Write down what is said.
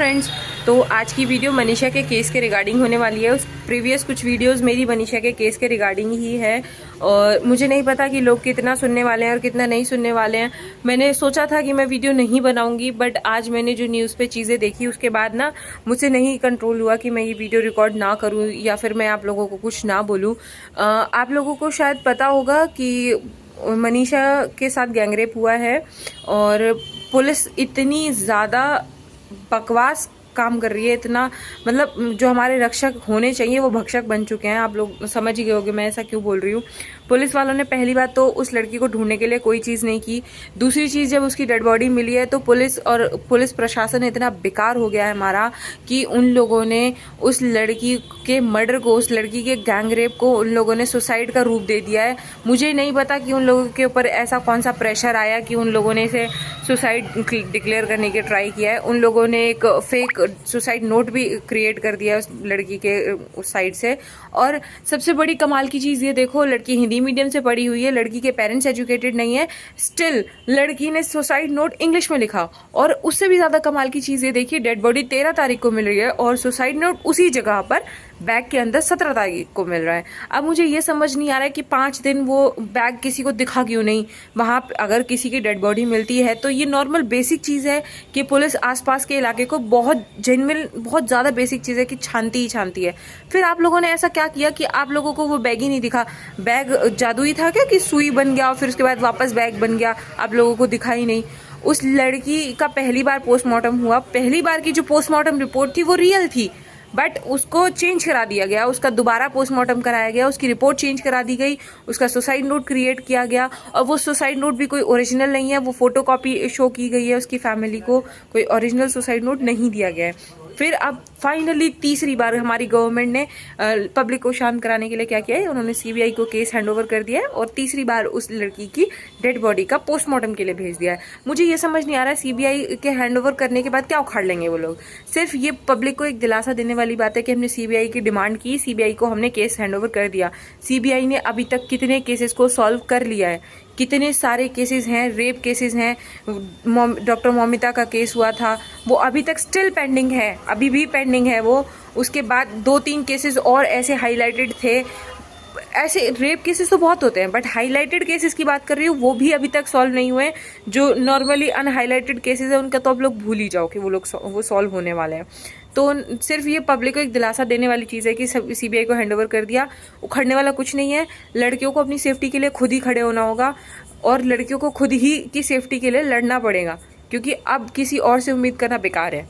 Friends, तो आज की वीडियो मनीषा के केस के रिगार्डिंग होने वाली है। उस प्रीवियस कुछ वीडियोस मेरी मनीषा के केस के रिगार्डिंग ही है और मुझे नहीं पता कि लोग कितना सुनने वाले हैं और कितना नहीं सुनने वाले हैं। मैंने सोचा था कि मैं वीडियो नहीं बनाऊंगी, बट आज मैंने जो न्यूज़ पे चीज़ें देखी उसके बाद ना मुझसे नहीं कंट्रोल हुआ कि मैं ये वीडियो रिकॉर्ड ना करूँ या फिर मैं आप लोगों को कुछ ना बोलूँ। आप लोगों को शायद पता होगा कि मनीषा के साथ गैंगरेप हुआ है और पुलिस इतनी ज़्यादा बकवास काम कर रही है, इतना मतलब जो हमारे रक्षक होने चाहिए वो भक्षक बन चुके हैं। आप लोग समझ ही गए होंगे मैं ऐसा क्यों बोल रही हूँ। पुलिस वालों ने पहली बात तो उस लड़की को ढूंढने के लिए कोई चीज़ नहीं की। दूसरी चीज़, जब उसकी डेड बॉडी मिली है तो पुलिस प्रशासन इतना बेकार हो गया है हमारा कि उन लोगों ने उस लड़की के मर्डर को, उस लड़की के गैंग रेप को उन लोगों ने सुसाइड का रूप दे दिया है। मुझे नहीं पता कि उन लोगों के ऊपर ऐसा कौन सा प्रेशर आया कि उन लोगों ने इसे सुसाइड डिक्लेयर करने की ट्राई किया है। उन लोगों ने एक फेक सुसाइड नोट भी क्रिएट कर दिया उस लड़की के उस साइड से। और सबसे बड़ी कमाल की चीज़ ये देखो, लड़की हिंदी मीडियम से पढ़ी हुई है, लड़की के पेरेंट्स एजुकेटेड नहीं है, स्टिल लड़की ने सुसाइड नोट इंग्लिश में लिखा। और उससे भी ज़्यादा कमाल की चीज़ ये देखिए, डेड बॉडी 13 तारीख को मिल रही है और सुसाइड नोट उसी जगह पर बैग के अंदर 17 तारीख को मिल रहा है। अब मुझे ये समझ नहीं आ रहा है कि 5 दिन वो बैग किसी को दिखा क्यों नहीं। वहाँ अगर किसी की डेड बॉडी मिलती है तो ये नॉर्मल बेसिक चीज़ है कि पुलिस आसपास के इलाके को बहुत जेन्युइन, बहुत ज़्यादा बेसिक चीज़ है कि छानती ही छानती है। फिर आप लोगों ने ऐसा क्या किया कि आप लोगों को वो बैग ही नहीं दिखा? बैग जादुई था क्या कि सुई बन गया और फिर उसके बाद वापस बैग बन गया, आप लोगों को दिखा ही नहीं? उस लड़की का पहली बार पोस्टमार्टम हुआ, पहली बार की जो पोस्टमार्टम रिपोर्ट थी वो रियल थी, बट उसको चेंज करा दिया गया, उसका दोबारा पोस्टमार्टम कराया गया, उसकी रिपोर्ट चेंज करा दी गई, उसका सुसाइड नोट क्रिएट किया गया। और वो सुसाइड नोट भी कोई ओरिजिनल नहीं है, वो फोटोकॉपी शो की गई है उसकी फैमिली को, कोई ओरिजिनल सुसाइड नोट नहीं दिया गया है। फिर अब फाइनली तीसरी बार हमारी गवर्नमेंट ने पब्लिक को शांत कराने के लिए क्या किया है, उन्होंने सीबीआई को केस हैंडओवर कर दिया है और तीसरी बार उस लड़की की डेड बॉडी का पोस्टमार्टम के लिए भेज दिया है। मुझे ये समझ नहीं आ रहा है सीबीआई के हैंडओवर करने के बाद क्या उखाड़ लेंगे वो लोग। सिर्फ ये पब्लिक को एक दिलासा देने वाली बात है कि हमने सीबीआई की डिमांड की, सीबीआई को हमने केस हैंडओवर कर दिया। सीबीआई ने अभी तक कितने केसेस को सॉल्व कर लिया है, कितने सारे केसेस हैं, रेप केसेस हैं, डॉक्टर मोमिता का केस हुआ था वो अभी तक स्टिल पेंडिंग है, अभी भी पेंडिंग है वो। उसके बाद 2-3 केसेस और ऐसे हाईलाइटेड थे। ऐसे रेप केसेस तो बहुत होते हैं, बट हाईलाइटेड केसेस की बात कर रही हूँ, वो भी अभी तक सॉल्व नहीं हुए। जो नॉर्मली अनहाईलाइटेड केसेस है उनका तो आप लोग भूल ही जाओ कि वो सॉल्व होने वाले हैं। तो सिर्फ ये पब्लिक को एक दिलासा देने वाली चीज़ है कि सीबीआई को हैंडओवर कर दिया, उखड़ने वाला कुछ नहीं है। लड़कियों को अपनी सेफ्टी के लिए खुद ही खड़े होना होगा और लड़कियों को खुद ही की सेफ्टी के लिए लड़ना पड़ेगा, क्योंकि अब किसी और से उम्मीद करना बेकार है।